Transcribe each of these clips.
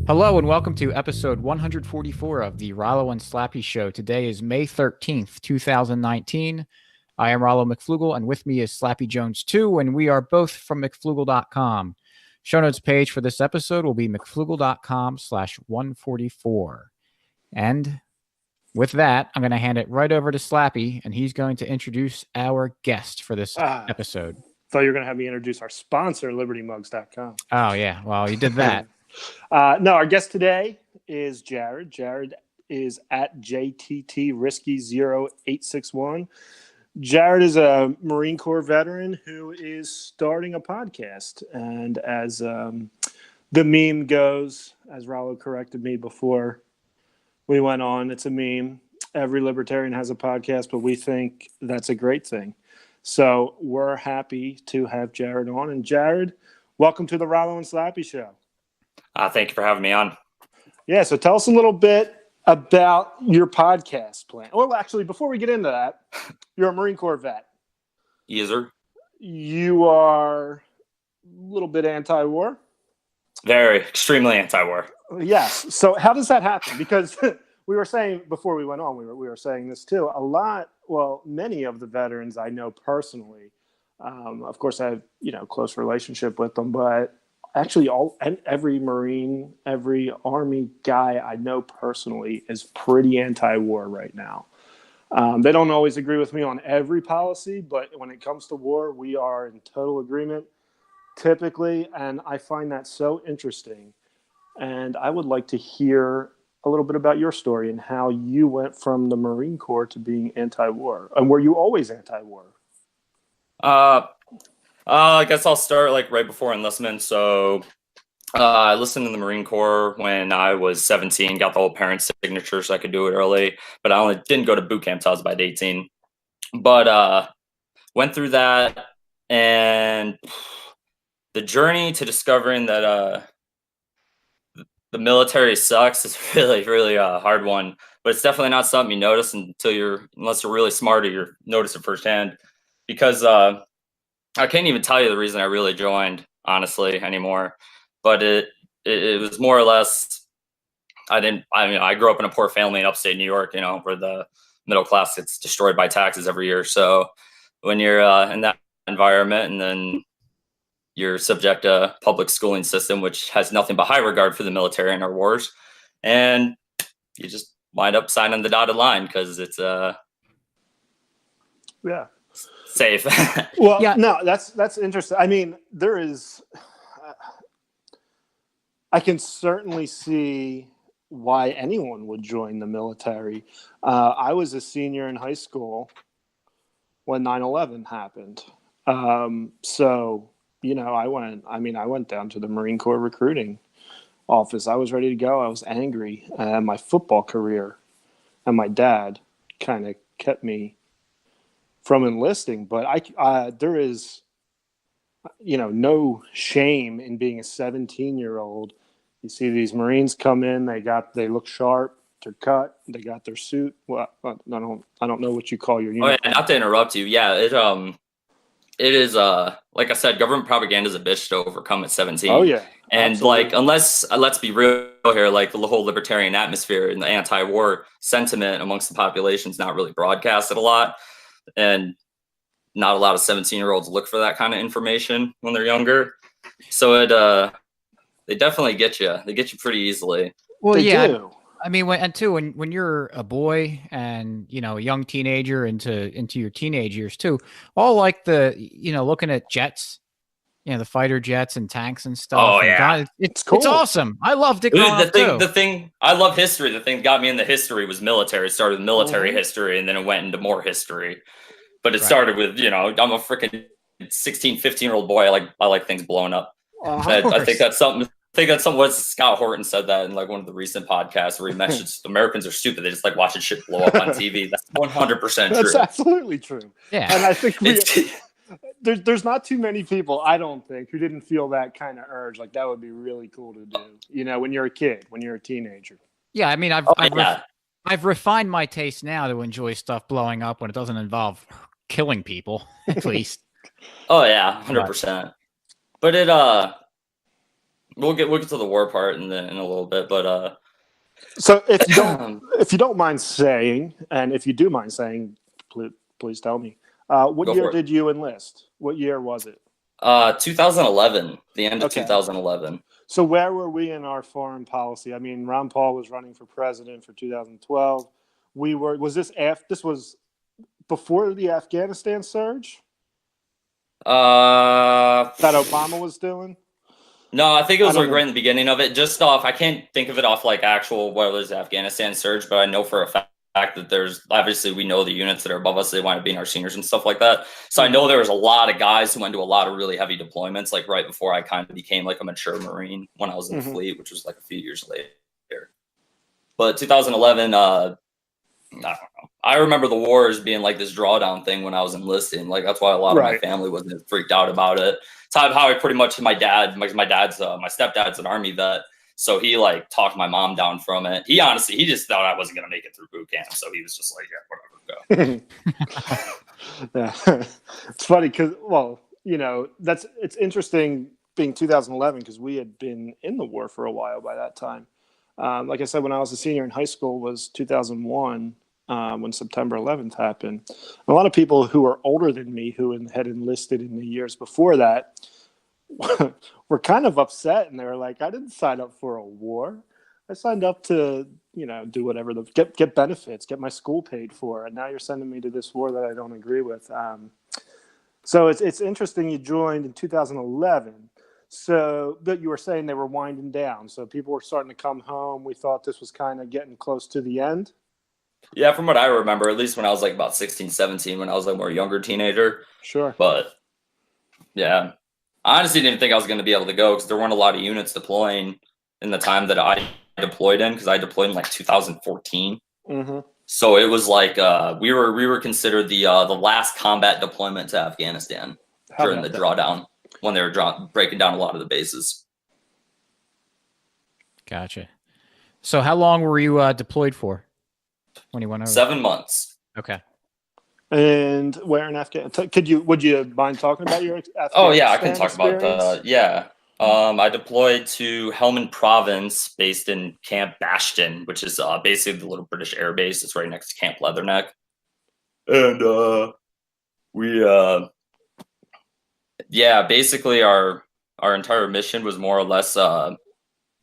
Hello and welcome to episode 144 of the Rollo and Slappy Show. Today is May 13th, 2019. I am Rollo McFlugel, and with me is Slappy Jones 2, and we are both from McFlugel.com. Show notes page for this episode will be McFlugel.com/144. And with that, I'm going to hand it right over to Slappy, and he's going to introduce our guest for this episode. Thought you were going to have me introduce our sponsor, LibertyMugs.com. Oh, yeah. Well, you did that. No, our guest today is Jared. Jared is at JTT-Risky0861. Jared is a Marine Corps veteran who is starting a podcast. And as the meme goes, as Rollo corrected me before we went on, it's a meme. Every libertarian has a podcast, but we think that's a great thing. So we're happy to have Jared on. And Jared, welcome to the Rollo and Slappy Show. Thank you for having me on. Yeah, so tell us a little bit about your podcast plan. Well, actually, before we get into that, you're a Marine Corps vet. Yes, sir. You are a little bit anti-war? Very, extremely anti-war. Yes. So how does that happen? Because we were saying before we went on, we were saying this too. Many of the veterans I know personally, of course, I have close relationship with them, but actually every Marine, every Army guy I know personally is pretty anti-war right now. They don't always agree with me on every policy, but when it comes to war, we are in total agreement typically, and I find that so interesting. And I would like to hear a little bit about your story and how you went from the Marine Corps to being anti-war. And were you always anti-war? I guess I'll start right before enlistment. So I listened in the Marine Corps when I was 17, got the whole parent signature so I could do it early, but I only didn't go to boot camp till I was about 18. But went through that, and the journey to discovering that the military sucks is really, really a hard one. But it's definitely not something you notice unless you're really smart or you notice it firsthand. Because I can't even tell you the reason I really joined, honestly, anymore. But it was more or less, I grew up in a poor family in upstate New York, where the middle class gets destroyed by taxes every year. So when you're in that environment and then you're subject to a public schooling system, which has nothing but high regard for the military and our wars, and you just wind up signing the dotted line because it's safe. Well, yeah. No, that's interesting. I mean, there is. I can certainly see why anyone would join the military. I was a senior in high school when 9/11 happened. So I went down to the Marine Corps recruiting office. I was ready to go. I was angry. My football career and my dad kind of kept me from enlisting, but there is, no shame in being a 17-year-old. You see these Marines come in, they look sharp, they're cut, they got their suit. Well, I don't know what you call your uniform. Oh, yeah, not to interrupt you. Yeah, it is like I said, government propaganda is a bitch to overcome at 17. Oh yeah. And absolutely. unless let's be real here, the whole libertarian atmosphere and the anti-war sentiment amongst the population is not really broadcasted a lot. And not a lot of 17-year-olds look for that kind of information when they're younger. So they definitely get you. They get you pretty easily. Well, They yeah. do. I mean, when you're a boy and a young teenager into your teenage years too, all looking at jets, the fighter jets and tanks and stuff. Oh, and yeah. God, it's cool. It's awesome. I loved it. The thing I love history. The thing that got me in the history was military. It started with military history, and then it went into more history. But it started with I'm a freaking 16, 15-year-old boy. I like things blowing up. I think that's something. What Scott Horton said that in one of the recent podcasts where he mentioned Americans are stupid. They just like watching shit blow up on TV. That's 100% true. That's absolutely true. Yeah. And I think there's not too many people, I don't think, who didn't feel that kind of urge. Like that would be really cool to do. When you're a kid, when you're a teenager. Yeah, I mean, I've refined my taste now to enjoy stuff blowing up when it doesn't involve killing people, at least. Oh yeah, 100%. But it we'll get to the war part in a little bit, but So if you don't mind saying, and if you do mind saying, please tell me, what go year for it. did you enlist? What year was it? 2011, the end of Okay. 2011. So where were we in our foreign policy? I mean, Ron Paul was running for president for 2012. Was this after? This was before the Afghanistan surge that Obama was doing. No, I think it was I like don't right know. in the beginning of it. Just off, I can't think of it off like actual what was Afghanistan surge, but I know for a fact that there's obviously we know the units that are above us. They wind up being our seniors and stuff like that. So I know there was a lot of guys who went to a lot of really heavy deployments, like right before I kind of became like a mature Marine when I was in the fleet, which was like a few years later. But 2011, I don't know. I remember the wars being like this drawdown thing when I was enlisting. Like that's why a lot of my family wasn't freaked out about it. It's how I pretty much my stepdad's an Army vet, so he like talked my mom down from it. He just thought I wasn't gonna make it through boot camp, so he was just like, yeah, whatever, go. Yeah. It's funny because, well, it's interesting being 2011 because we had been in the war for a while by that time. Like I said, when I was a senior in high school was 2001. When September 11th happened. A lot of people who are older than me who had enlisted in the years before that were kind of upset, and they were like, I didn't sign up for a war. I signed up to, do whatever, get benefits, get my school paid for, and now you're sending me to this war that I don't agree with. So it's interesting you joined in 2011. So, but you were saying they were winding down. So people were starting to come home. We thought this was kind of getting close to the end. Yeah, from what I remember, at least when I was like about 16, 17, when I was like more younger teenager. Sure. But yeah, I honestly didn't think I was going to be able to go because there weren't a lot of units deploying in the time that I deployed in, because I deployed in like 2014. So it was like we were considered the last combat deployment to Afghanistan during the drawdown when they were breaking down a lot of the bases. Gotcha. So how long were you deployed for? When you went over? 7 months. Okay. And where in Afghanistan? Would you mind talking about your Afghanistan? Oh yeah, I can talk about yeah. I deployed to Helmand Province, based in Camp Bastion, which is basically the little British air base. It's right next to Camp Leatherneck. And basically our entire mission was more or less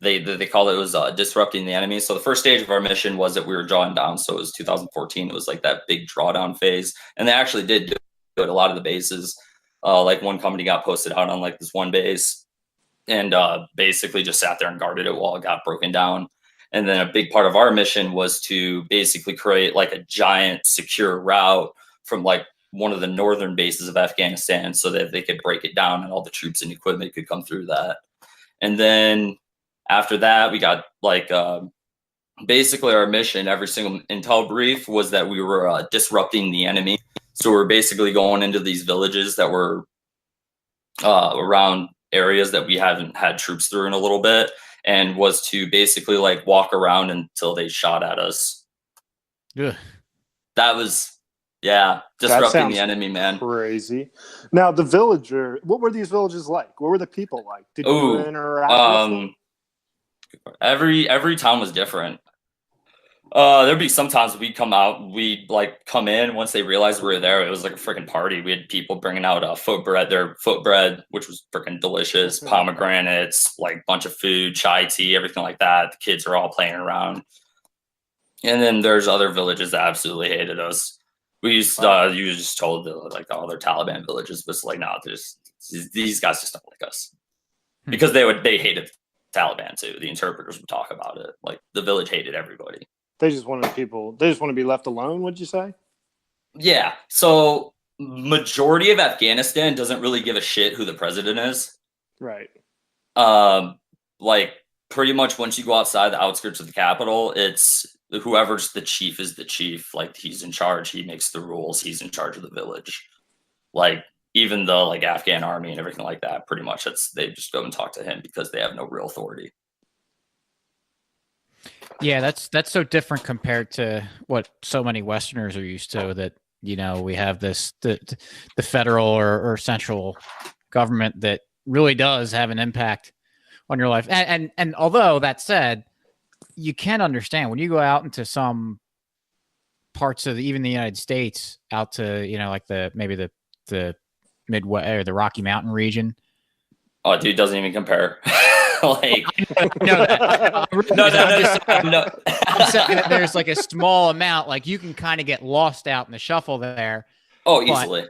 they called it disrupting the enemy. So the first stage of our mission was that we were drawing down. So it was 2014. It was like that big drawdown phase, and they actually did do it at a lot of the bases. Like one company got posted out on like this one base, and basically just sat there and guarded it while it got broken down. And then a big part of our mission was to basically create like a giant secure route from like one of the northern bases of Afghanistan so that they could break it down and all the troops and equipment could come through that. And then after that, we got like basically our mission, every single intel brief was that we were disrupting the enemy. So we're basically going into these villages that were around areas that we haven't had troops through in a little bit, and was to basically like walk around until they shot at us. Yeah. That was, disrupting the enemy, man. Crazy. Now, what were these villages like? What were the people like? Did you interact with them? Every town was different. There'd be sometimes we'd come in once they realized we were there. It was like a freaking party. We had people bringing out their foot bread, which was freaking delicious, pomegranates, like bunch of food, chai tea, everything like that. The kids are all playing around. And then there's other villages that absolutely hated us. We used you were just told like the other Taliban villages, but it's like, no, these guys just don't like us, because they hated the Taliban too. The interpreters would talk about it. Like the village hated everybody. They just want to be left alone, would you say? Yeah. So majority of Afghanistan doesn't really give a shit who the president is. Right. Like pretty much once you go outside the outskirts of the capital, it's whoever's the chief is the chief. Like he's in charge. He makes the rules. He's in charge of the village. Like even the like Afghan army and everything like that, pretty much they just go and talk to him because they have no real authority. Yeah, that's so different compared to what so many Westerners are used to, that, we have this, the federal or central government that really does have an impact on your life. And although that said, you can understand when you go out into some parts of even the United States, out to like maybe the Midwest or the Rocky Mountain region. Oh, dude, doesn't even compare. Like, no, no. I'm saying that there's like a small amount, like you can kind of get lost out in the shuffle there. Oh, easily.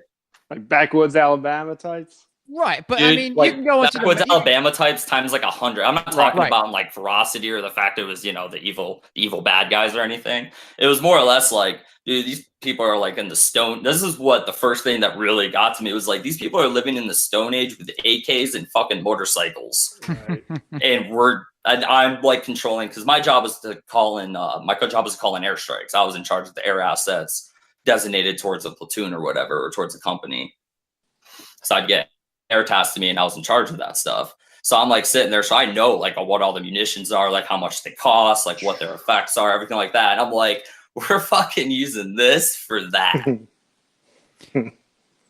Like backwoods Alabama types. Right, but Dude, I mean, like, you can go into backwoods Alabama types times like 100. I'm not talking Right. about like ferocity or the fact it was the evil bad guys or anything. It was more or less like, dude, these people are like in the stone. This is what the first thing that really got to me was like, these people are living in the Stone Age with AKs and fucking motorcycles, Right. and I'm like controlling, because my job was to call in. My job was to call in airstrikes. I was in charge of the air assets designated towards a platoon or whatever, or towards a company. So I'd get air tasked to me, and I was in charge of that stuff. So I'm like sitting there, so I know like what all the munitions are, like how much they cost, like what their effects are, everything like that. And I'm like, we're fucking using this for that.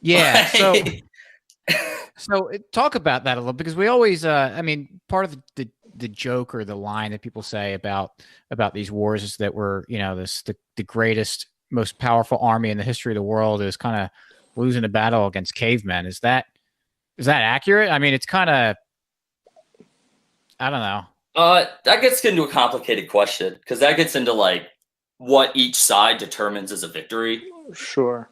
Yeah. So talk about that a little, because we always, I mean, part of the joke or the line that people say about these wars is that we're, the greatest, most powerful army in the history of the world is kind of losing a battle against cavemen. Is that accurate? I mean, it's kind of, I don't know. That gets into a complicated question, because that gets into like what each side determines as a victory. Sure.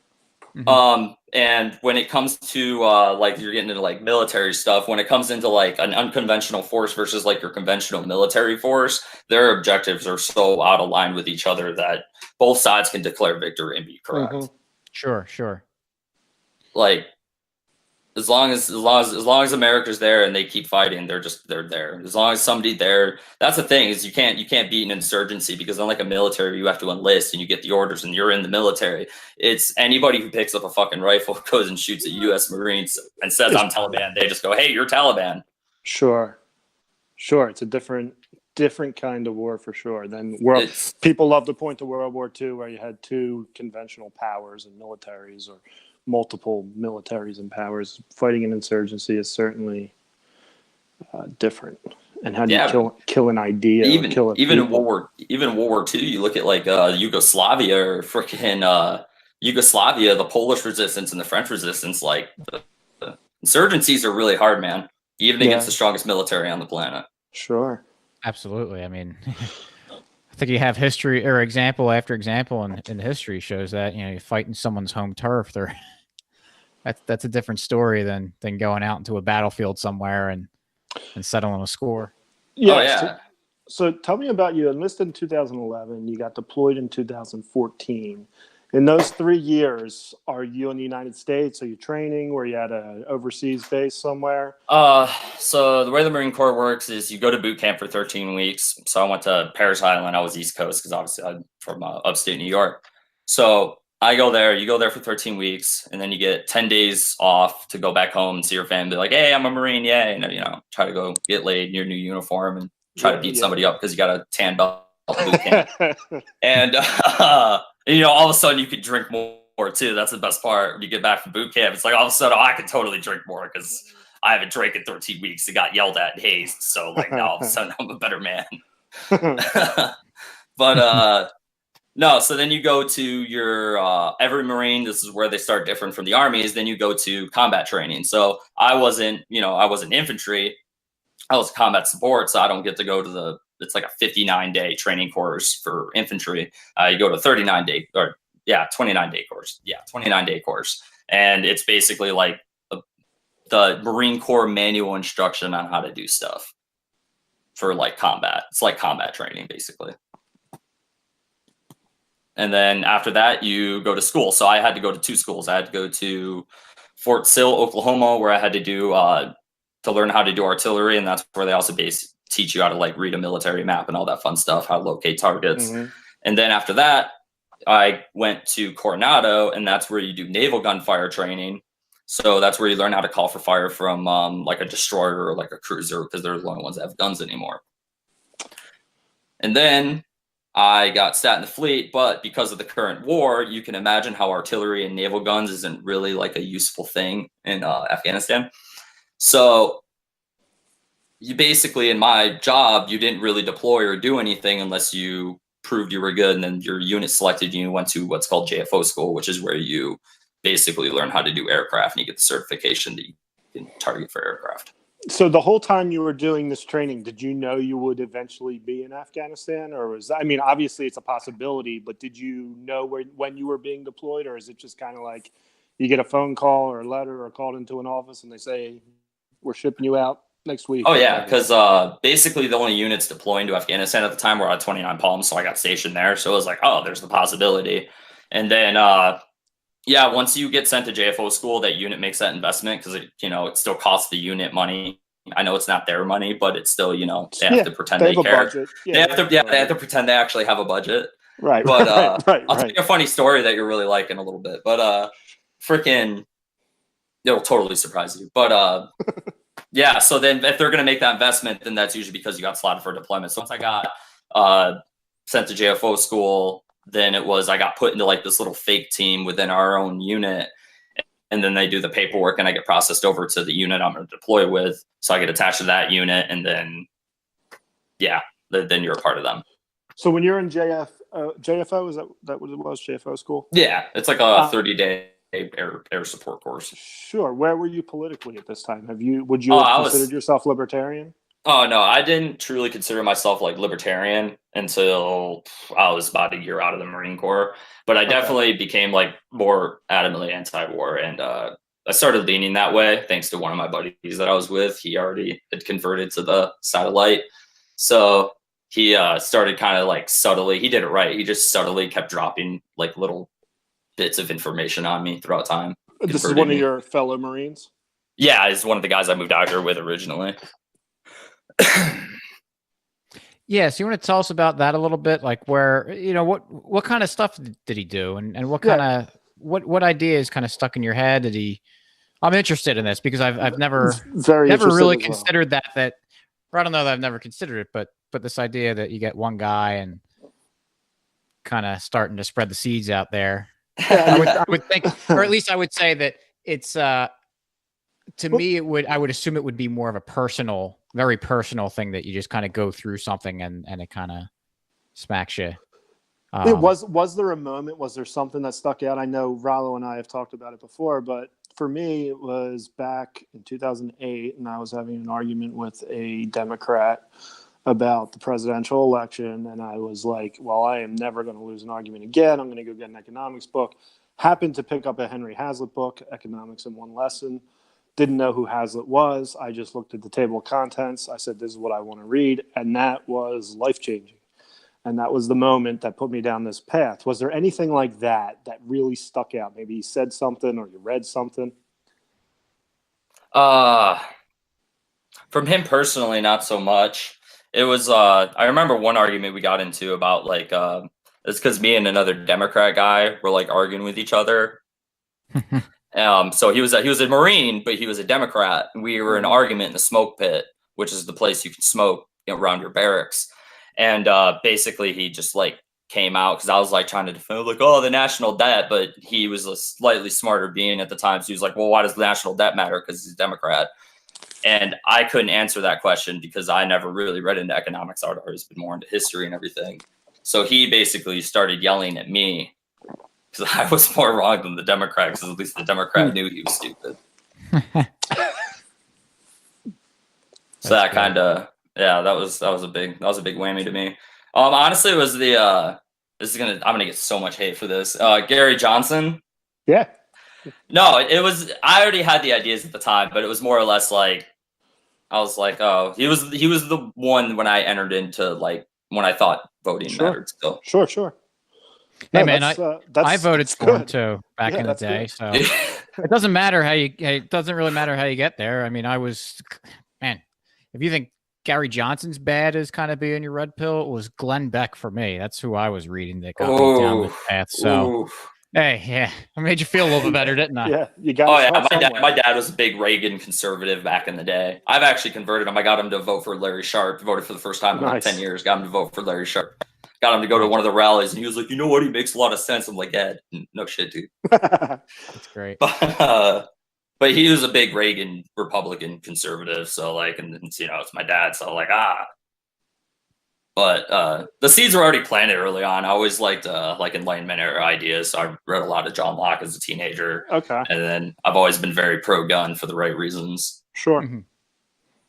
Mm-hmm. And when it comes to like you're getting into like military stuff, when it comes into like an unconventional force versus like your conventional military force, their objectives are so out of line with each other that both sides can declare victory and be correct. Mm-hmm. Sure. Like, as long as America's there and they keep fighting, they're there. As long as somebody there, that's the thing, is you can't beat an insurgency, because unlike a military, you have to enlist and you get the orders and you're in the military. It's anybody who picks up a fucking rifle, goes and shoots at U.S. Marines and says I'm Taliban, they just go, hey, you're Taliban. Sure. It's a different kind of war for sure. People love to point to World War II, where you had two conventional powers and militaries, or multiple militaries and powers. Fighting an insurgency is certainly different. And how do you kill an idea? Even in World War II, you look at like Yugoslavia or freaking Yugoslavia, the Polish resistance and the French resistance. Like, the insurgencies are really hard, man. Even against the strongest military on the planet. Sure. Absolutely. I mean, I think you have history or example after example in history shows that, you fight in someone's home turf. That's a different story than going out into a battlefield somewhere and settling a score. Yeah. Oh, yeah. So tell me about, you enlisted in 2011. You got deployed in 2014. In those 3 years, are you in the United States? Are you training? Were you at an overseas base somewhere? So the way the Marine Corps works is you go to boot camp for 13 weeks. So I went to Parris Island. I was East Coast, because obviously I'm from upstate New York. So I go there. You go there for 13 weeks, and then you get 10 days off to go back home and see your family. Like, hey, I'm a Marine, yay! And try to go get laid in your new uniform and try to beat somebody up because you got a tan belt boot camp. And all of a sudden you could drink more too. That's the best part. When you get back from boot camp, it's like all of a sudden, I can totally drink more because I haven't drank in 13 weeks. It got yelled at and hazed. So like now all of a sudden I'm a better man. But no, so then you go to your every Marine, this is where they start different from the armies, then you go to combat training. So I wasn't infantry. I was combat support, so I don't get to go to it's like a 59-day training course for infantry. You go to a 29-day 29-day course. Yeah, 29-day course. And it's basically like the Marine Corps manual instruction on how to do stuff for like combat. It's like combat training, basically. And then after that, you go to school. So I had to go to 2 schools. I had to go to Fort Sill, Oklahoma, where I had to do to learn how to do artillery, and that's where they also teach you how to like read a military map and all that fun stuff, how to locate targets. Mm-hmm. And then after that, I went to Coronado, and that's where you do naval gunfire training. So that's where you learn how to call for fire from like a destroyer or like a cruiser, because they're the only ones that have guns anymore. And then I got sat in the fleet, but because of the current war, you can imagine how artillery and naval guns isn't really like a useful thing in Afghanistan. So you basically, in my job, you didn't really deploy or do anything unless you proved you were good, and then your unit selected you, went to what's called JFO school, which is where you basically learn how to do aircraft and you get the certification that you can target for aircraft. So the whole time you were doing this training, did you know you would eventually be in Afghanistan, or was I mean, obviously it's a possibility, but did you know when you were being deployed, or is it just kind of like you get a phone call or a letter or called into an office and they say we're shipping you out next week? Oh yeah, because basically the only units deploying to Afghanistan at the time were at 29 Palms, so I got stationed there. So it was like, oh, there's the possibility. And then yeah, once you get sent to JFO school, that unit makes that investment because it still costs the unit money. I know it's not their money, but it's still, they have to pretend they care. They have to pretend they actually have a budget. Right. But I'll tell you a funny story that you're really liking a little bit. But freaking, it'll totally surprise you. But yeah, so then if they're gonna make that investment, then that's usually because you got slotted for deployment. So once I got sent to JFO school, then I got put into like this little fake team within our own unit. And then they do the paperwork and I get processed over to the unit I'm going to deploy with. So I get attached to that unit and then, yeah, then you're a part of them. So when you're in JFO, is that what it was, JFO school? Yeah, it's like a 30-day air support course. Sure. Where were you politically at this time? Would you have considered yourself libertarian? Oh, no, I didn't truly consider myself like libertarian until I was about a year out of the Marine Corps. But I definitely became like more adamantly anti-war. And I started leaning that way thanks to one of my buddies that I was with. He already had converted to the satellite. So he started kind of like subtly, he did it right. He just subtly kept dropping like little bits of information on me throughout time. This is one of your fellow Marines? Yeah, he's one of the guys I moved out here with originally. Yeah, so you want to tell us about that a little bit, like where what kind of stuff did he do, and what kind of what ideas kind of stuck in your head? I'm interested in this because I've never really considered that. Or I don't know that I've never considered it, but this idea that you get one guy and kind of starting to spread the seeds out there. I would think, or at least I would say that it's to me, I would assume it would be more of a very personal thing that you just kind of go through something and it kind of smacks you. Was there a moment? Was there something that stuck out? I know Rollo and I have talked about it before, but for me, it was back in 2008, and I was having an argument with a Democrat about the presidential election, and I was like, well, I am never going to lose an argument again. I'm going to go get an economics book. Happened to pick up a Henry Hazlitt book, Economics in One Lesson. Didn't know who Hazlitt was. I just looked at the table of contents. I said, this is what I want to read. And that was life-changing. And that was the moment that put me down this path. Was there anything like that really stuck out? Maybe you said something or you read something? From him personally, not so much. It was, I remember one argument we got into about like, it's because me and another Democrat guy were like arguing with each other. So he was a Marine, but he was a Democrat. We were in an argument in the smoke pit, which is the place you can smoke around your barracks. And basically he just like came out because I was like trying to defend like, oh, the national debt, but he was a slightly smarter being at the time. So he was like, well, why does the national debt matter? Because he's a Democrat. And I couldn't answer that question because I never really read into economics. I'd always been more into history and everything. So he basically started yelling at me because I was more wrong than the Democrat, because at least the Democrat knew he was stupid. So that kind of, yeah, that was a big whammy to me. Honestly, it was I'm gonna get so much hate for this. Gary Johnson. Yeah. No, it was, I already had the ideas at the time, but it was more or less like, I was like, oh, he was the one when I entered into like, when I thought voting mattered still. Sure. Hey, man, I voted for him too back in the day. Good. So it doesn't matter it doesn't really matter how you get there. I mean, if you think Gary Johnson's bad as kind of being your red pill, it was Glenn Beck for me. That's who I was reading that got me down this path. So, hey, yeah, I made you feel a little bit better, didn't I? Yeah, you got. My dad was a big Reagan conservative back in the day. I've actually converted him. I got him to vote for Larry Sharp. Voted for the first time in like 10 years. Got him to vote for Larry Sharp. Got him to go to one of the rallies, and he was like, you know what? He makes a lot of sense. I'm like, yeah, no shit, dude. That's great. But But he was a big Reagan Republican conservative, so like, and it's my dad, so like But the seeds were already planted early on. I always liked like Enlightenment era ideas, so I read a lot of John Locke as a teenager. Okay. And then I've always been very pro-gun for the right reasons. Sure. Mm-hmm.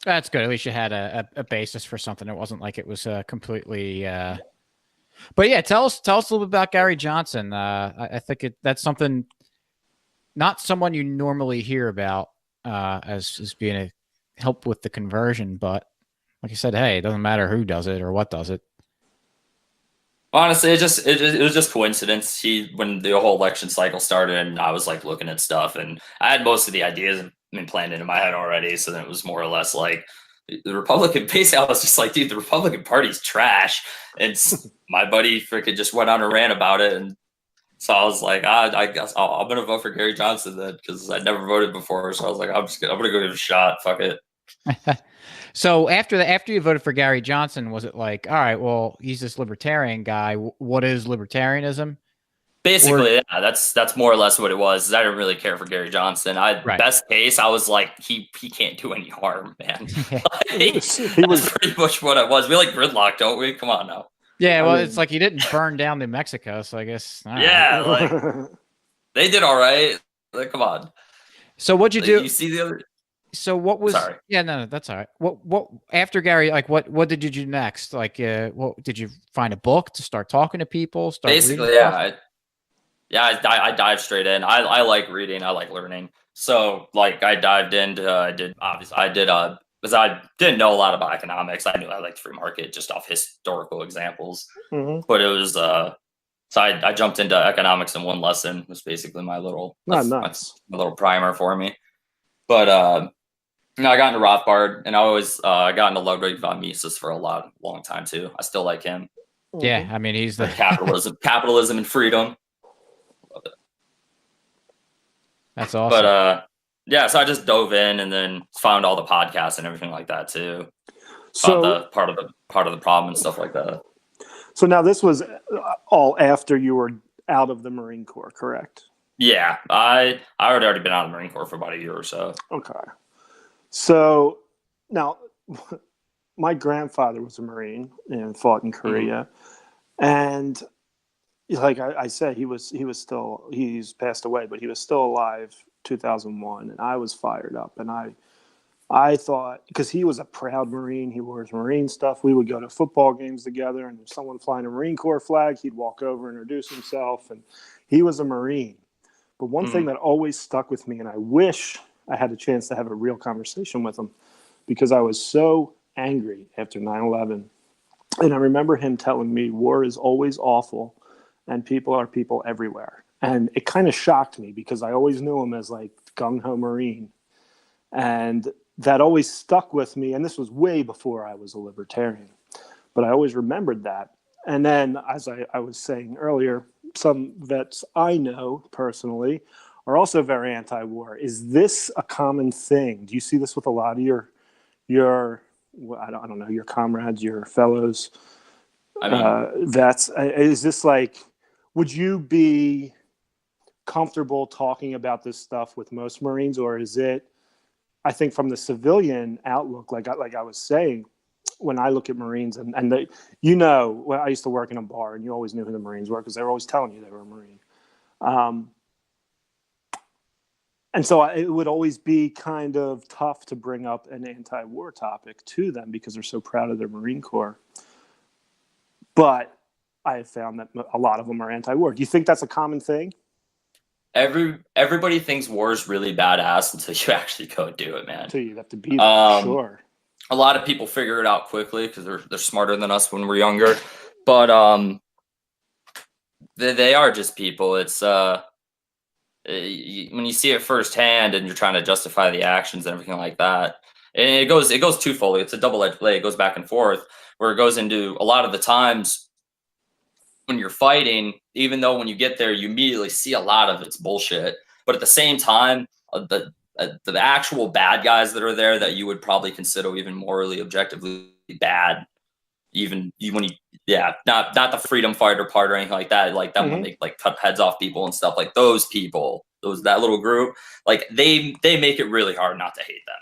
That's good. At least you had a basis for something. It wasn't like it was completely. But yeah, tell us a little bit about Gary Johnson. I think that's something, not someone you normally hear about as being a help with the conversion, but like I said, hey, it doesn't matter who does it or what does it. Honestly, it was just coincidence. When the whole election cycle started, and I was like looking at stuff, and I had most of the ideas planned into my head already. So then it was more or less like the Republican. Basically, I was just like, dude, the Republican Party's trash. And my buddy freaking just went on a rant about it, and so I was like, I guess I'm gonna vote for Gary Johnson then, because I never voted before. So I was like, I'm gonna go give it a shot. Fuck it. So after you voted for Gary Johnson, was it like, all right, well, he's this libertarian guy. What is libertarianism? Basically, yeah, that's more or less what it was. I didn't really care for Gary Johnson. Best case, I was like, he can't do any harm, man. He was pretty much what I was. We like gridlock, don't we? Come on now. Yeah, well, it's like he didn't burn down New Mexico, so I guess. Yeah, like they did all right. Like, come on. So what'd you do? You see the other. So what was? Sorry. Yeah, no, that's all right. What after Gary? Like, what did you do next? Like, what did you find a book to start talking to people? Basically, yeah, I dived straight in. I like reading. I like learning. So like, I dived into. Because I didn't know a lot about economics. I knew I liked free market just off historical examples. Mm-hmm. But it was so I jumped into economics in one lesson. It was basically my little my little primer for me. But I got into Rothbard, and I always got into Ludwig von Mises for a long time too. I still like him. Yeah, I mean, he's the capitalism and freedom. Love it. That's awesome. But yeah, so I just dove in and then found all the podcasts and everything like that too. So the part of the problem and stuff like that. So now this was all after you were out of the Marine Corps, correct? Yeah, I had already been out of the Marine Corps for about a year or so. Okay. So now my grandfather was a Marine and fought in Korea. Mm-hmm. And like I said, he's passed away, but he was still alive 2001. And I was fired up. And I thought, because he was a proud Marine, he wore his Marine stuff. We would go to football games together, and if someone flying a Marine Corps flag, he'd walk over and introduce himself. And he was a Marine. But one thing that always stuck with me, and I wish I had a chance to have a real conversation with him, because I was so angry after 9/11. And I remember him telling me war is always awful and people are people everywhere. And it kind of shocked me, because I always knew him as like gung-ho Marine. And that always stuck with me. And this was way before I was a libertarian. But I always remembered that. And then, as I was saying earlier, some vets I know personally are also very anti-war. Is this a common thing? Do you see this with a lot of your I don't know, your comrades, your fellows, vets? Is this like, would you be comfortable talking about this stuff with most Marines, or is it, I think from the civilian outlook, like I was saying, when I look at Marines and they, when I used to work in a bar, and you always knew who the Marines were because they were always telling you they were a Marine. And so it would always be kind of tough to bring up an anti-war topic to them because they're so proud of their Marine Corps. But I have found that a lot of them are anti-war. Do you think that's a common thing? Everybody thinks war is really badass until you actually go do it, man. Until you have to be there, sure. A lot of people figure it out quickly because they're smarter than us when we're younger. But they are just people. It's when you see it firsthand and you're trying to justify the actions and everything like that. And it goes twofold. It's a double-edged blade. It goes back and forth, where it goes into a lot of the times when you're fighting, even though when you get there, you immediately see a lot of it's bullshit. But at the same time, the actual bad guys that are there that you would probably consider even morally, objectively bad, even when you, yeah, not the freedom fighter part or anything like that. Like that when they like cut heads off people and stuff, like those people, that little group, like they make it really hard not to hate them.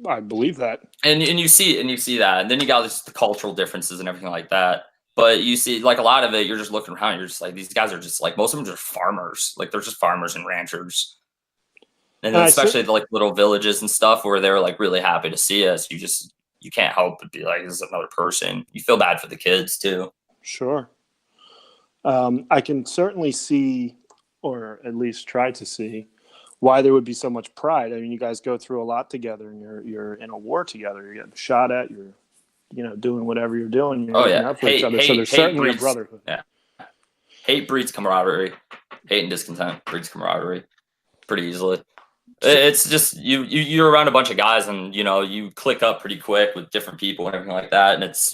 I believe that. And you see that, and then you got the cultural differences and everything like that. But you see, like a lot of it, you're just looking around, you're just like, these guys are just like, most of them are just farmers, like they're just farmers and ranchers. And then especially the like little villages and stuff where they're like really happy to see us. You can't help but be like, this is another person. You feel bad for the kids too. Sure. I can certainly see, or at least try to see, why there would be so much pride. I mean, you guys go through a lot together, and you're in a war together. You're getting shot at. You're doing whatever you're doing. You're looking out for each other. So there's certainly a brotherhood. Yeah. Hate breeds camaraderie. Hate and discontent breeds camaraderie pretty easily. It's just you're around a bunch of guys, and you click up pretty quick with different people and everything like that. And it's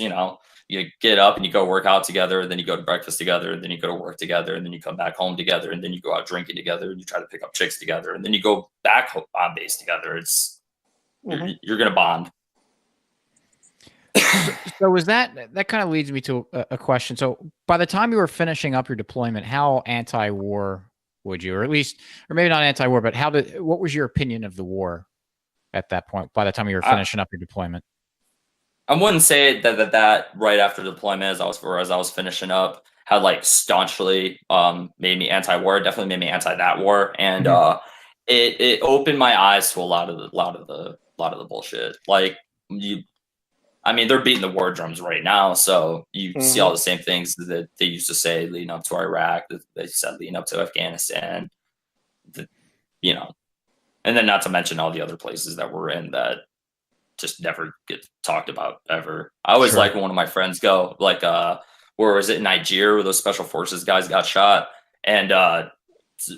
you get up and you go work out together, and then you go to breakfast together, and then you go to work together, and then you come back home together, and then you go out drinking together, and you try to pick up chicks together, and then you go back on base together. It's you're gonna bond. So was that kind of leads me to a question. So by the time you were finishing up your deployment, how anti-war would you, or maybe not anti-war, but what was your opinion of the war at that point, by the time you were finishing up your deployment? I wouldn't say that right after deployment, as I was finishing up, had like staunchly made me anti-war. It definitely made me anti that war, and it opened my eyes to a lot of the bullshit. Like they're beating the war drums right now, so you see all the same things that they used to say leading up to Iraq, that they said leading up to Afghanistan, and then not to mention all the other places that we're in that just never get talked about ever. I always like when one of my friends go, like, where was it, in Nigeria, where those special forces guys got shot, and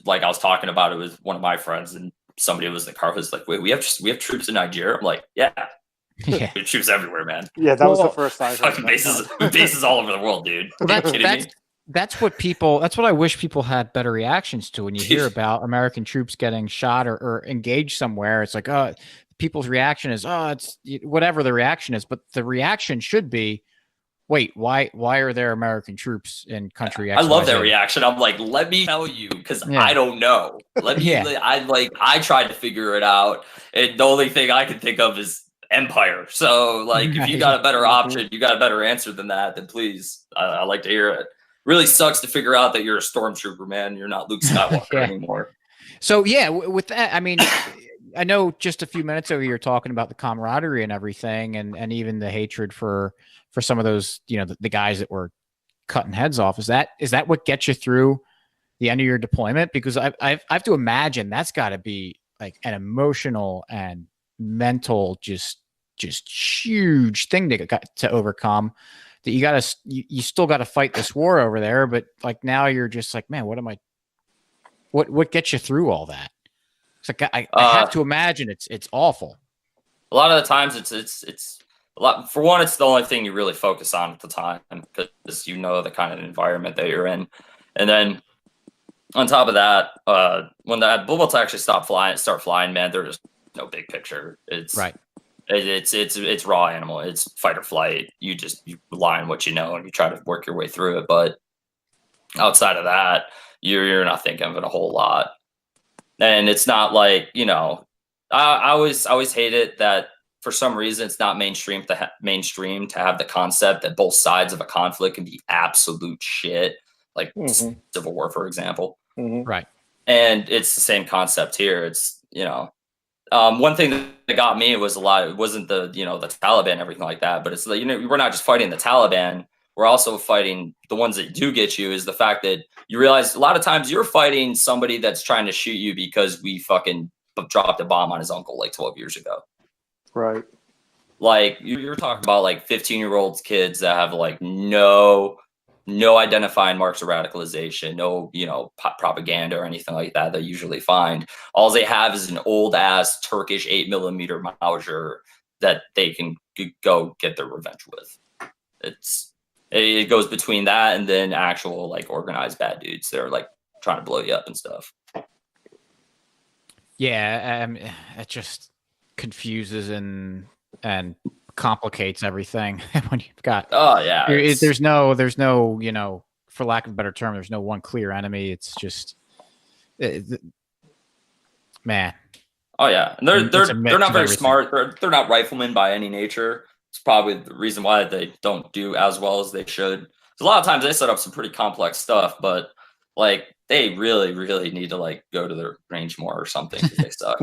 like I was talking about it with one of my friends, and somebody was in the car was like, wait, we have troops in Nigeria? I'm like, yeah. We have troops everywhere, man. Yeah, that was the first I heard. Fucking bases all over the world, dude. Well, that's what I wish people had better reactions to when you hear about American troops getting shot or engaged somewhere. It's like, people's reaction is, it's whatever the reaction is, but the reaction should be, wait, why are there American troops in country X? I love that reaction. I'm like, let me tell you, because I don't know. Let me. I tried to figure it out, and the only thing I can think of is Empire. So like, if you got a better option, you got a better answer than that, then please, I like to hear it. Really sucks to figure out that you're a stormtrooper, man. You're not Luke Skywalker anymore. So yeah, with that, I mean, I know just a few minutes ago you were talking about the camaraderie and everything, and even the hatred for some of those, the guys that were cutting heads off. Is that what gets you through the end of your deployment? Because I have to imagine that's got to be like an emotional and mental just huge thing to overcome, that you still got to fight this war over there, but like now you're just like, man, what gets you through all that? It's like I have to imagine it's awful. A lot of the times it's a lot. For one, it's the only thing you really focus on at the time, because the kind of environment that you're in, and then on top of that, when the bullets actually start flying, man, there's no big picture. It's right. It's raw animal. It's fight or flight. You rely on what you know, and you try to work your way through it. But outside of that, you're not thinking of it a whole lot. And it's not like, I always hate it that for some reason it's not mainstream to have the concept that both sides of a conflict can be absolute shit, like Civil War, for example. Right. And it's the same concept here. It's, one thing that got me was it wasn't the Taliban and everything like that, but it's like, we're not just fighting the Taliban. We're also fighting the ones that do get you, is the fact that you realize a lot of times you're fighting somebody that's trying to shoot you because we fucking dropped a bomb on his uncle like 12 years ago. Right. Like you're talking about like 15-year-old kids that have like no identifying marks of radicalization, no, propaganda or anything like that they usually find. All they have is an old ass Turkish 8mm Mauser that they can go get their revenge with. It goes between that and then actual like organized bad dudes that are like trying to blow you up and stuff. Yeah, it just confuses and and complicates everything when you've got. Oh yeah, There's no, you know, for lack of a better term, there's no one clear enemy. It's just, man. Oh yeah, and they're not very everything. smart. They're not riflemen by any nature. It's probably the reason why they don't do as well as they should. A lot of times they set up some pretty complex stuff, but like they really, really need to like go to their range more or something because they suck.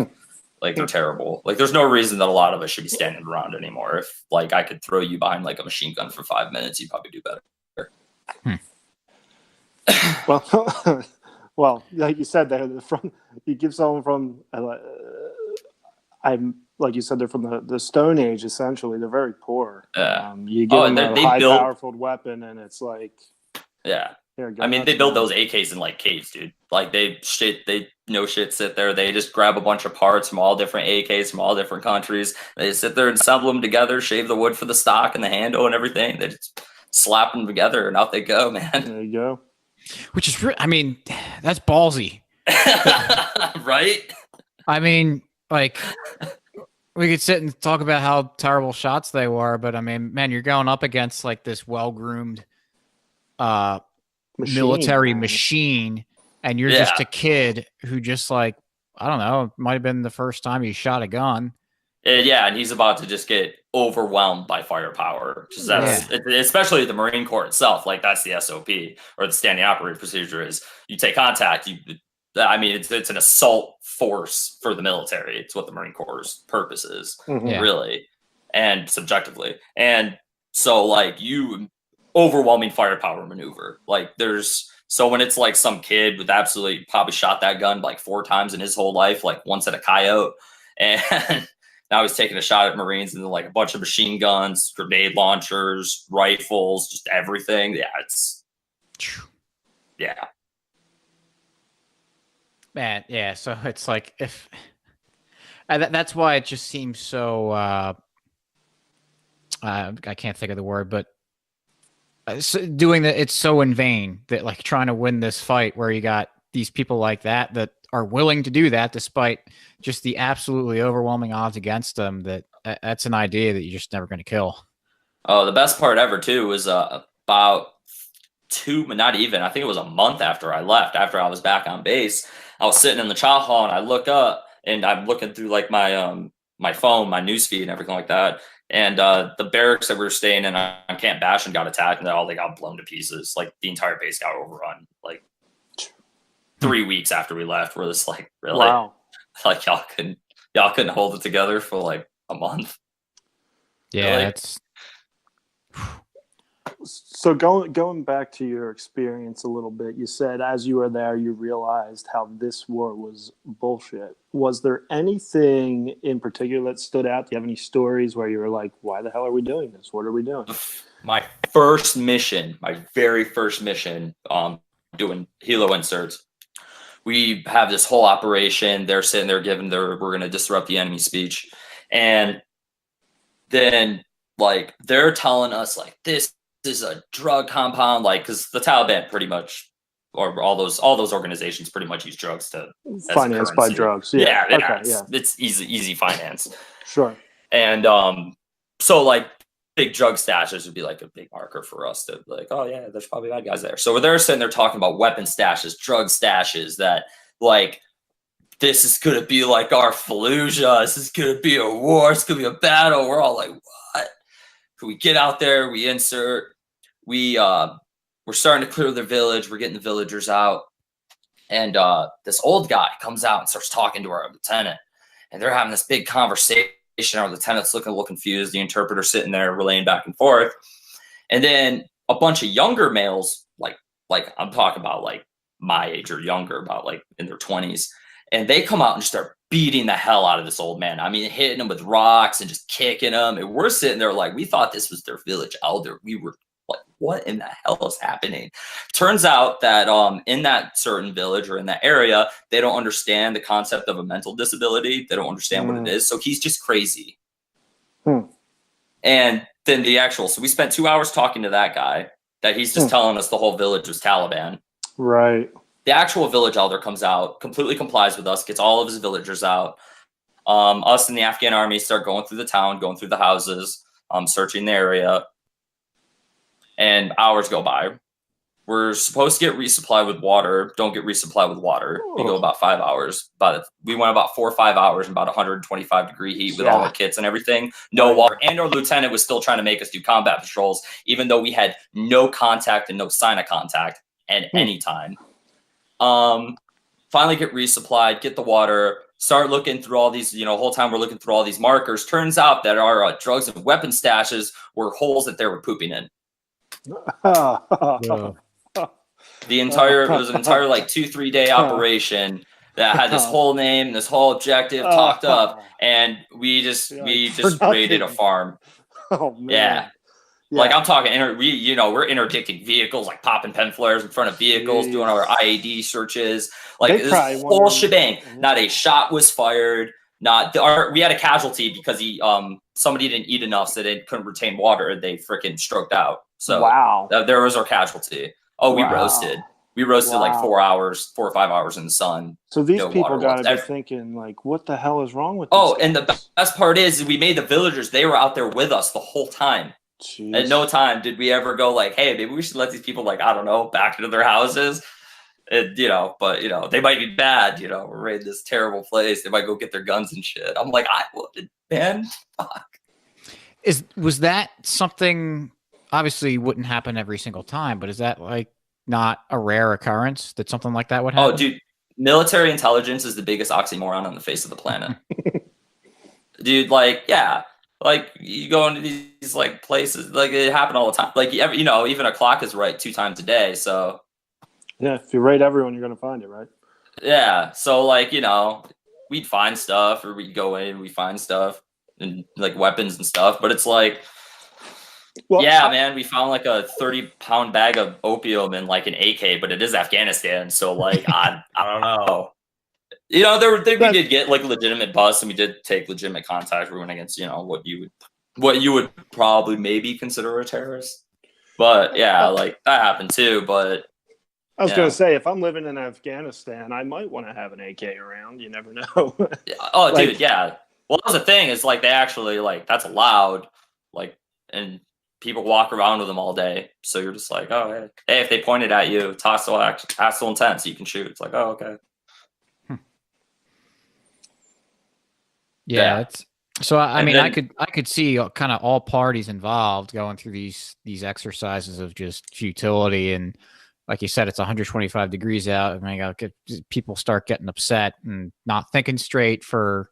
Like they're terrible. Like there's no reason that a lot of us should be standing around anymore. If like I could throw you behind like a machine gun for 5 minutes, you'd probably do better. Well, like you said, you give someone from I'm like you said, they're from the Stone Age. Essentially, they're very poor. You give them a powerful weapon, and it's like, yeah. I mean, they build those AKs in like caves, dude. Like they sit there. They just grab a bunch of parts from all different AKs from all different countries. They sit there and assemble them together, shave the wood for the stock and the handle and everything. They just slap them together and out they go, man. There you go. Which is, I mean, that's ballsy, right? I mean, like we could sit and talk about how terrible shots they were, but I mean, man, you're going up against like this well-groomed military machine, and you're just a kid who just like, I don't know, it might have been the first time he shot a gun. Yeah, and he's about to just get overwhelmed by firepower. Especially the Marine Corps itself. Like that's the SOP or the standing operating procedure is you take contact. It's an assault force for the military. It's what the Marine Corps' purpose is, really, and subjectively. And so, like, you overwhelming firepower maneuver. Like, so when it's like some kid with absolutely probably shot that gun like 4 times in his whole life, like once at a coyote, and now he's taking a shot at Marines and then like a bunch of machine guns, grenade launchers, rifles, just everything. Yeah. Man, yeah. So it's like that's why it just seems so. I can't think of the word, but it's so in vain that like trying to win this fight where you got these people like that are willing to do that despite just the absolutely overwhelming odds against them. That's an idea that you're just never going to kill. Oh, the best part ever too was about not even, I think it was a month after I left, after I was back on base. I was sitting in the chow hall and I look up and I'm looking through like my my phone, my news feed and everything like that. And the barracks that we were staying in on Camp Bastion got attacked and they got blown to pieces. Like the entire base got overrun. Like 3 weeks after we left, we're just like, really? Wow. Like y'all couldn't hold it together for like a month. Yeah, really? So going back to your experience a little bit, you said as you were there, you realized how this war was bullshit. Was there anything in particular that stood out? Do you have any stories where you were like, why the hell are we doing this? What are we doing? My very first mission, doing helo inserts, we have this whole operation. They're sitting there we're going to disrupt the enemy speech. And then like, they're telling us like, this is a drug compound, like, because the Taliban pretty much, or all those organizations pretty much use drugs to finance by drugs. It's easy finance. Sure. And so like big drug stashes would be like a big marker for us to like, oh yeah, there's probably bad guys there. So they're sitting there talking about weapon stashes, drug stashes, that like this is gonna be like our Fallujah, this is gonna be a war, it's gonna be a battle. We're all like, what? We get out there, we insert, we're starting to clear the village, we're getting the villagers out, and this old guy comes out and starts talking to our lieutenant, and they're having this big conversation. Our lieutenant's looking a little confused, the interpreter sitting there relaying back and forth, and then a bunch of younger males, like I'm talking about like my age or younger, about like in their 20s, and they come out and start beating the hell out of this old man. I mean, hitting him with rocks and just kicking him. And we're sitting there like, we thought this was their village elder. We were like, what in the hell is happening? Turns out that in that certain village or in that area, they don't understand the concept of a mental disability. They don't understand what it is. So he's just crazy. And then so we spent 2 hours talking to that guy, that he's just telling us the whole village was Taliban. Right. The actual village elder comes out, completely complies with us, gets all of his villagers out. Us and the Afghan army start going through the town, going through the houses, searching the area, and hours go by. We're supposed to get resupplied with water. Don't get resupplied with water. We go about 5 hours. But we went about 4 or 5 hours in about 125-degree heat with all our kits and everything. No water. And our lieutenant was still trying to make us do combat patrols, even though we had no contact and no sign of contact at any time. Finally get resupplied, get the water, start looking through all these, the whole time we're looking through all these markers. Turns out that our drugs and weapon stashes were holes that they were pooping in. It was an entire like 2-3 day operation that had this whole name, this whole objective talked up, and we just raided a farm. Oh man. Yeah. Like I'm talking, we're interdicting vehicles, like popping pen flares in front of vehicles, doing our IAD searches, like this whole shebang. Not a shot was fired. We had a casualty because somebody didn't eat enough, so they couldn't retain water. And they freaking stroked out. So there was our casualty. Oh, we roasted. We roasted like 4 or 5 hours in the sun. So these people got to be thinking, like, what the hell is wrong with this? Oh, and the best part is we made the villagers, they were out there with us the whole time. Jeez. At no time did we ever go like, hey, maybe we should let these people, like, I don't know, back into their houses. And, but, they might be bad, we're raiding this terrible place. They might go get their guns and shit. I'm like, I would, man. Fuck. Was that something, obviously wouldn't happen every single time, but is that like not a rare occurrence that something like that would happen? Oh, dude, military intelligence is the biggest oxymoron on the face of the planet. Dude, like, yeah. Like, you go into these, like, places, like, it happen all the time. Like, even a clock is right 2 times a day, so. Yeah, if you rate everyone, you're going to find it, right? Yeah, so, like, we'd find stuff, or we'd go in, we'd find stuff, and, like, weapons and stuff, but it's like, man, we found, like, a 30-pound bag of opium and, like, an AK, but it is Afghanistan, so, like, I don't know. We did get like legitimate busts, and we did take legitimate contact. We went against, what you would probably maybe consider a terrorist. But yeah, like that happened too. But I was gonna say, if I'm living in Afghanistan, I might want to have an AK around. You never know. Oh, dude, yeah. Well, that's the thing is like they actually like that's allowed, like, and people walk around with them all day. So you're just like, oh, hey, if they pointed at you, it's hostile intent, so you can shoot. It's like, oh, okay. Yeah. So I mean, I could see kind of all parties involved going through these exercises of just futility, and like you said, it's 125 degrees out. I mean, people start getting upset and not thinking straight for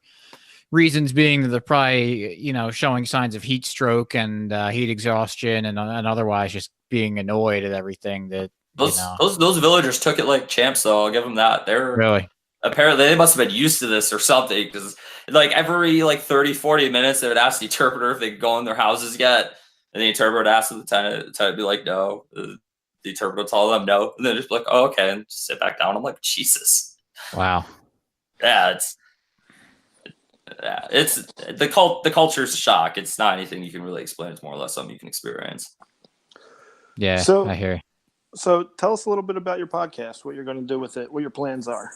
reasons being that they're probably showing signs of heat stroke and heat exhaustion, and otherwise just being annoyed at everything that those villagers took it like champs. Though I'll give them that. They're really. Apparently, they must have been used to this or something, because like every 30-40 minutes, they would ask the interpreter if they could go in their houses yet, and the interpreter would ask the lieutenant. Would be like, no. The interpreter would tell them no, and then just be like, oh, okay, and just sit back down. I'm like, Jesus. Wow. Yeah, it's the culture's a shock. It's not anything you can really explain. It's more or less something you can experience. Yeah, I hear you. So tell us a little bit about your podcast, what you're going to do with it, what your plans are.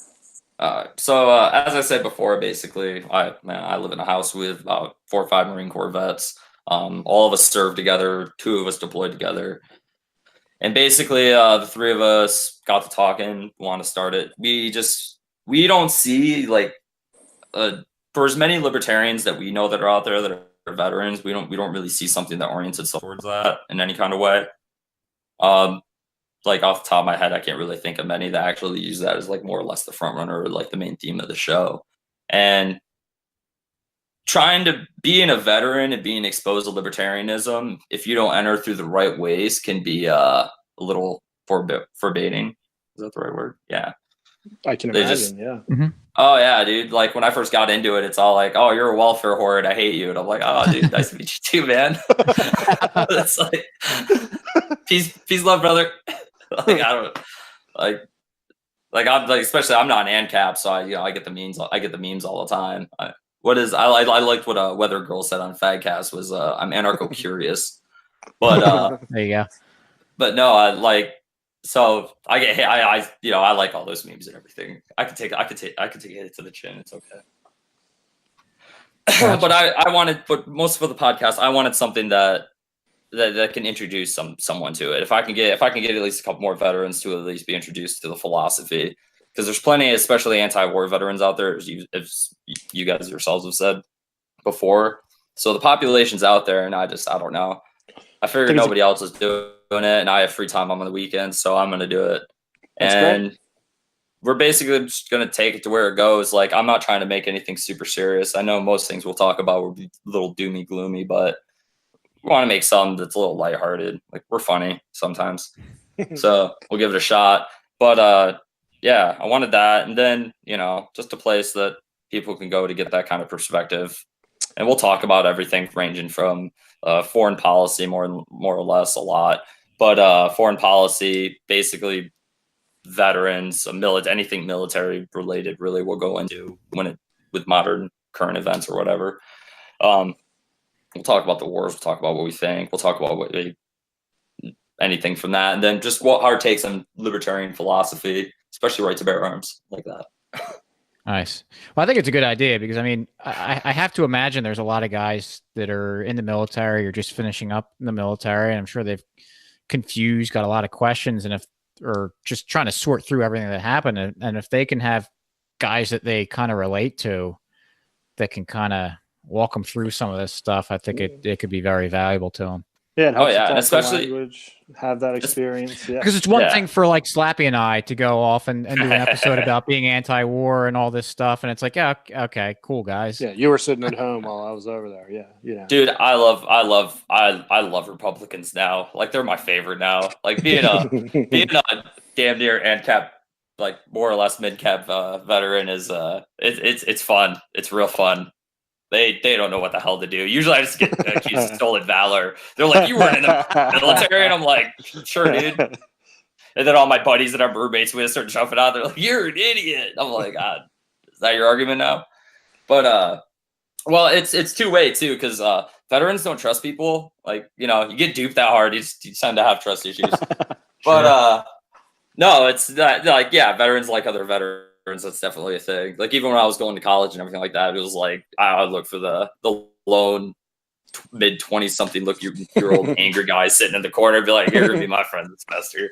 So as I said before, basically, I live in a house with about 4 or 5 Marine Corps vets. All of us served together. 2 of us deployed together. And basically, the 3 of us got to talking, want to start it. We don't see, like, for as many libertarians that we know that are out there that are veterans, we don't really see something that orients itself towards that in any kind of way. Like off the top of my head, I can't really think of many that actually use that as like more or less the front runner or like the main theme of the show. And trying to being a veteran and being exposed to libertarianism, if you don't enter through the right ways, can be a little forbidding. Is that the right word? Yeah. I can imagine, yeah. Mm-hmm. Oh yeah, dude. Like when I first got into it, it's all like, oh, you're a welfare horde. I hate you. And I'm like, oh, dude, nice to meet you too, man. It's like, peace, love, brother. Like I don't like I'm like, especially I'm not an ANCAP, so I get the memes. I get the memes all the time. I liked what Weather Girl said on Fadcast was I'm anarcho curious, but there you go. But no, I like. So I like all those memes and everything. I could take a hit to the chin. It's okay. But I wanted, but most for the podcast, I wanted something that can introduce someone to it. If I can get at least a couple more veterans to at least be introduced to the philosophy, because there's plenty, especially anti-war veterans out there, as you guys yourselves have said before. So the population's out there, and I don't know. I figured nobody else is doing it, and I have free time on the weekends, so I'm going to do it. And great. We're basically just going to take it to where it goes. Like, I'm not trying to make anything super serious. I know most things we'll talk about will be a little doomy, gloomy, but we want to make something that's a little lighthearted. Like, we're funny sometimes. So we'll give it a shot. But, yeah, I wanted that. And then, just a place that people can go to get that kind of perspective. And we'll talk about everything ranging from foreign policy, more or less, a lot. But foreign policy, basically veterans, anything military related, really, we'll go into with modern current events or whatever. We'll talk about the wars. We'll talk about what we think. We'll talk about anything from that. And then just what our takes on libertarian philosophy, especially right to bear arms, like that. Nice. Well, I think it's a good idea because, I mean, I have to imagine there's a lot of guys that are in the military or just finishing up in the military, and I'm sure they've confused, got a lot of questions, or just trying to sort through everything that happened. And if they can have guys that they kind of relate to that can kind of walk them through some of this stuff, I think it could be very valuable to them. Yeah, it helps and especially language, have that experience. Yeah, because it's one thing for like Slappy and I to go off and do an episode about being anti-war and all this stuff, and it's like, yeah, okay, cool, guys. Yeah, you were sitting at home while I was over there. Yeah. Dude, I love Republicans now. Like, they're my favorite now. Like, being a damn near ANCAP, like more or less mid-cap veteran is it's fun. It's real fun. They don't know what the hell to do. Usually I just get accused of stolen valor. They're like, you weren't in the military? And I'm like, sure, dude. And then all my buddies that I'm roommates with start jumping out. They're like, you're an idiot. I'm like, God, is that your argument now? But, well, it's two-way, too, because veterans don't trust people. Like, you get duped that hard, you tend to have trust issues. But, no, it's not, like, yeah, veterans like other veterans. That's definitely a thing. Like, even when I was going to college and everything like that, it was like I would look for the lone mid-20s something year old angry guy sitting in the corner and be like, "You're gonna be my friend this semester."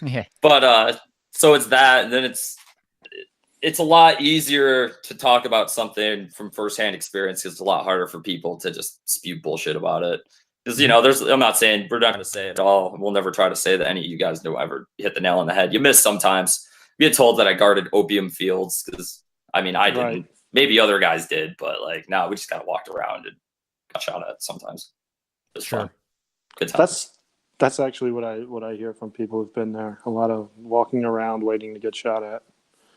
Yeah. But so it's that, and then it's a lot easier to talk about something from firsthand experience because it's a lot harder for people to just spew bullshit about it. Because I'm not saying we're not going to say it all. We'll never try to say that any of you guys know ever hit the nail on the head. You miss sometimes. We get told that I guarded opium fields because, I mean, I didn't. Right. Maybe other guys did, but like, no, we just kind of walked around and got shot at sometimes. It was fun. Good times. That's actually what I hear from people who've been there. A lot of walking around waiting to get shot at.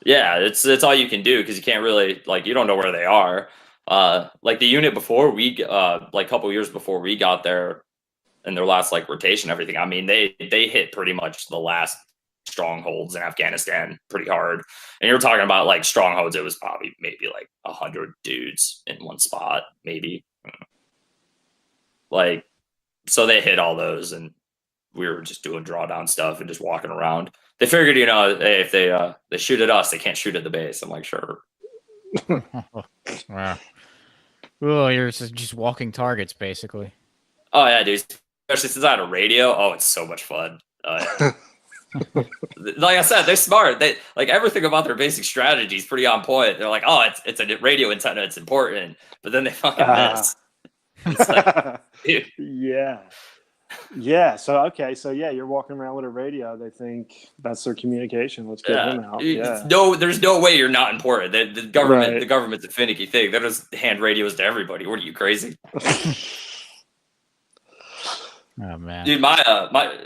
Yeah, it's all you can do because you can't really, like, you don't know where they are. Like the unit before like a couple years before we got there in their last like rotation, everything. I mean, they hit pretty much the last strongholds in Afghanistan pretty hard, and you're talking about like strongholds. It was probably maybe like 100 dudes in one spot, maybe. Like, so they hit all those, and we were just doing drawdown stuff and just walking around. They figured, hey, if they shoot at us, they can't shoot at the base. I'm like, sure. Wow. Oh, you're just walking targets, basically. Oh yeah, dude. Especially since I had a radio. Oh, it's so much fun. Like I said, they're smart. They like everything about their basic strategy is pretty on point. They're like, oh, it's a radio antenna, it's important, but then they fucking miss. It's like, dude. Yeah. So you're walking around with a radio. They think that's their communication. Let's get him out. Yeah. There's no way you're not important. The government's a finicky thing. They just hand radios to everybody. What are you, crazy? Oh man, dude, my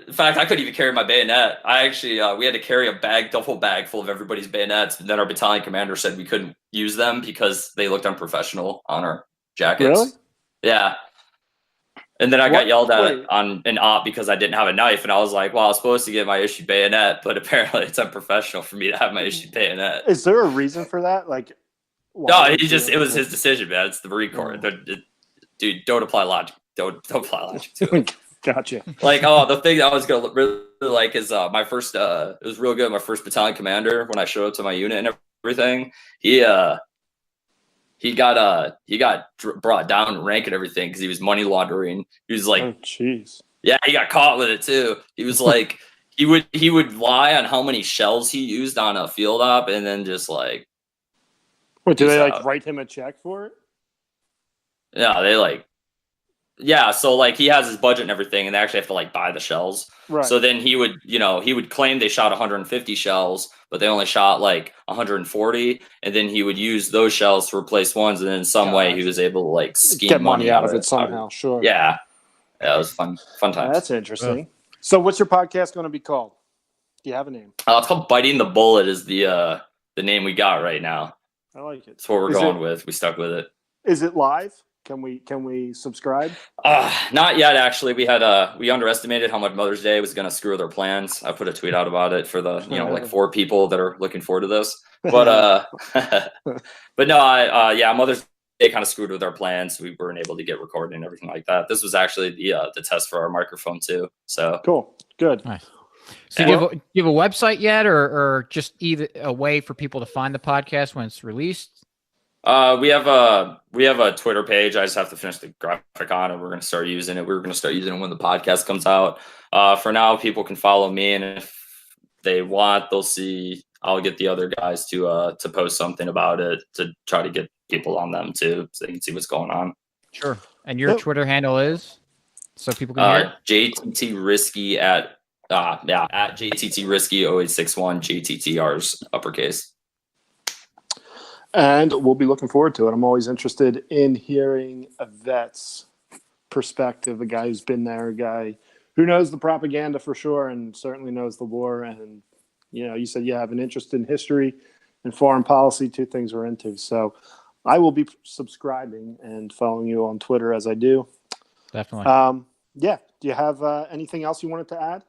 in fact, I couldn't even carry my bayonet. I actually we had to carry a duffel bag full of everybody's bayonets. And then our battalion commander said we couldn't use them because they looked unprofessional on our jackets. Really? Yeah. And then I got yelled at on an op because I didn't have a knife, and I was like, "Well, I was supposed to get my issued bayonet, but apparently it's unprofessional for me to have my issued bayonet." Is there a reason for that? Like, no, it was his decision, man. It's the Marine Corps. Dude, don't apply logic. Don't apply logic to it. Gotcha. Like, the thing that I was gonna really like is my first. It was real good. My first battalion commander, when I showed up to my unit and everything, he he got brought down in rank and everything because he was money laundering. He was like, oh, jeez. yeah, he got caught with it too. He was like, he would lie on how many shells he used on a field op, and then just like, What, do peace they like out. write him a check for it? Yeah, they like, yeah. So like he has his budget and everything, and they actually have to like buy the shells. Right. So then he would claim they shot 150 shells, but they only shot like 140, and then he would use those shells to replace ones, and then in some way he was able to like scheme Get money out of it somehow. Sure. Yeah, it was fun times. That's interesting. So what's your podcast going to be called? Do you have a name? It's called Biting the Bullet. Is the name we got right now. I like it. That's what we're going with. We stuck with it. Is it live? Can we subscribe? Not yet. Actually, we underestimated how much Mother's Day was going to screw their plans. I put a tweet out about it for the like 4 people that are looking forward to this. But but no, yeah, Mother's Day kind of screwed with our plans. We weren't able to get recording and everything like that. This was actually the test for our microphone too. So cool, good. Nice. So do you have a website yet, or just either a way for people to find the podcast when it's released? We have a Twitter page. I just have to finish the graphic on it. We're going to start using it. We're going to start using it when the podcast comes out. For now, people can follow me, and if they want, they'll see. I'll get the other guys to post something about it to try to get people on them too, so they can see what's going on. Sure. And your Twitter handle is, so people can hear? JTT Risky at JTT Risky 0861. JTTR's uppercase. And we'll be looking forward to it. I'm always interested in hearing a vet's perspective, a guy who's been there, a guy who knows the propaganda for sure and certainly knows the war. And, you said you have an interest in history and foreign policy, 2 things we're into. So I will be subscribing and following you on Twitter as I do. Definitely. Yeah. Do you have anything else you wanted to add?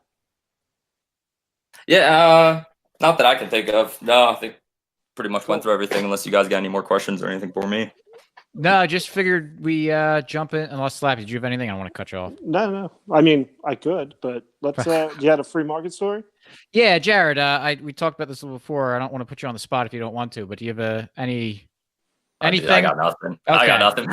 Yeah, not that I can think of. No, I think pretty much went through everything unless you guys got any more questions or anything for me. No, I just figured we jump in. Unless Slappy, did you have anything? I don't want to cut you off. No. I mean, I could, but let's. You had a free market story? Yeah, Jared. We talked about this before. I don't want to put you on the spot if you don't want to, but do you have anything? I got nothing. Okay. I got nothing.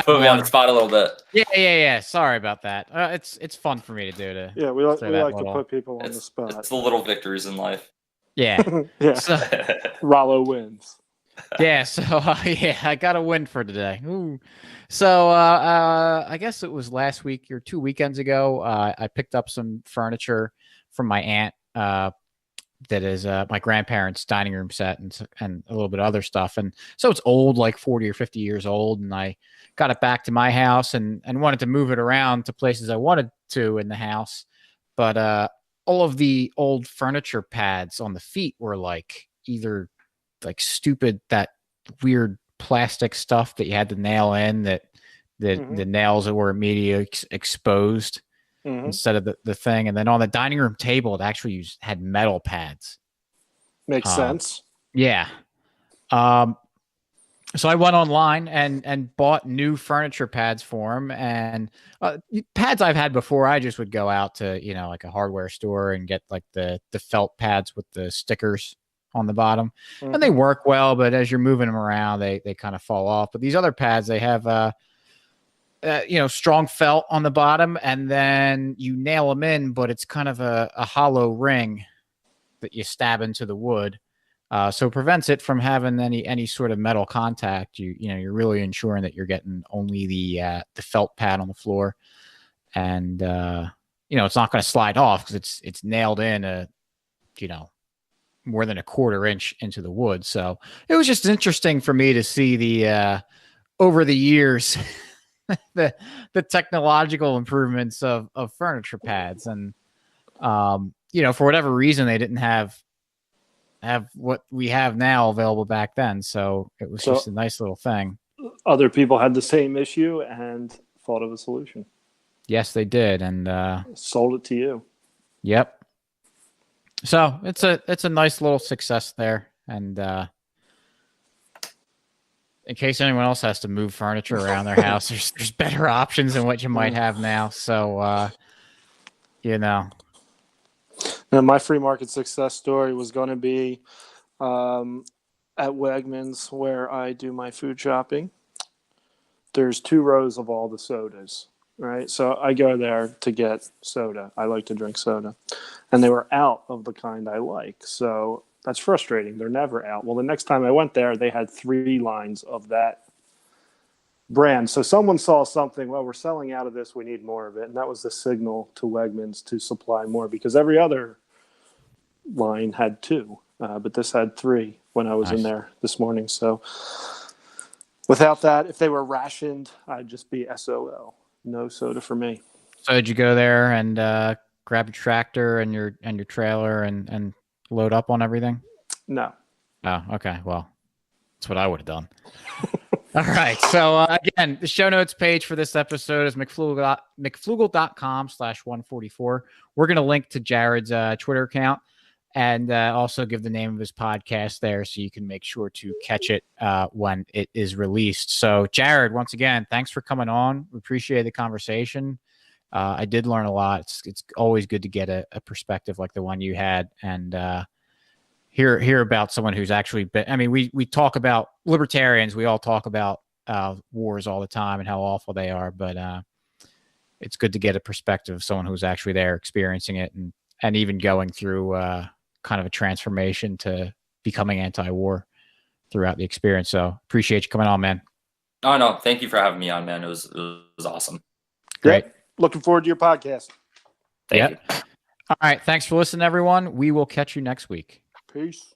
Put me on the spot a little bit. Yeah. Sorry about that. It's fun for me to do. Yeah, we like to put people on the spot. It's the little victories in life. Yeah. Yeah. So, Rollo wins. Yeah. So I got a win for today. Ooh. So I guess it was last week or 2 weekends ago. I picked up some furniture from my aunt. That is my grandparents' dining room set and a little bit of other stuff. And so it's old, like 40 or 50 years old. And I got it back to my house and wanted to move it around to places I wanted to in the house. But all of the old furniture pads on the feet were like either like stupid, that weird plastic stuff that you had to nail in that the nails were immediately exposed. Instead of the thing. And then on the dining room table, it actually had metal pads. Makes sense. Yeah. So I went online and bought new furniture pads for him. And pads I've had before, I just would go out to, like a hardware store and get like the felt pads with the stickers on the bottom. And they work well, but as you're moving them around, they kind of fall off. But these other pads, they have strong felt on the bottom, and then you nail them in, but it's kind of a hollow ring that you stab into the wood. So it prevents it from having any sort of metal contact. You're really ensuring that you're getting only the felt pad on the floor, and it's not going to slide off because it's nailed in more than a quarter inch into the wood. So it was just interesting for me to see the over the years. the technological improvements of furniture pads, and for whatever reason they didn't have what we have now available back then, so it was just a nice little thing. Other people had the same issue and thought of a solution. Yes, they did, and sold it to you. Yep. So it's a nice little success there, and in case anyone else has to move furniture around their house, there's better options than what you might have now. So, Now, my free market success story was going to be at Wegmans where I do my food shopping. There's 2 rows of all the sodas, right? So I go there to get soda. I like to drink soda. And they were out of the kind I like. So that's frustrating. They're never out. Well, the next time I went there, they had 3 lines of that brand. So someone saw something, well, we're selling out of this, we need more of it. And that was the signal to Wegmans to supply more because every other line had 2, but this had 3 when I was in there this morning. So without that, if they were rationed, I'd just be SOL. No soda for me. So did you go there and grab your tractor and your trailer and load up on everything? No. Oh, okay. Well, that's what I would have done. All right. So again, the show notes page for this episode is mcflugel.com/144. We're going to link to Jared's Twitter account and also give the name of his podcast there so you can make sure to catch it when it is released. So Jared, once again, thanks for coming on. We appreciate the conversation. I did learn a lot. It's always good to get a perspective like the one you had and hear about someone who's actually been. I mean, we talk about libertarians. We all talk about wars all the time and how awful they are, but it's good to get a perspective of someone who's actually there experiencing it and even going through kind of a transformation to becoming anti-war throughout the experience. So appreciate you coming on, man. Oh, no. Thank you for having me on, man. It was awesome. Great. Yep. Looking forward to your podcast. Thank you. All right. Thanks for listening, everyone. We will catch you next week. Peace.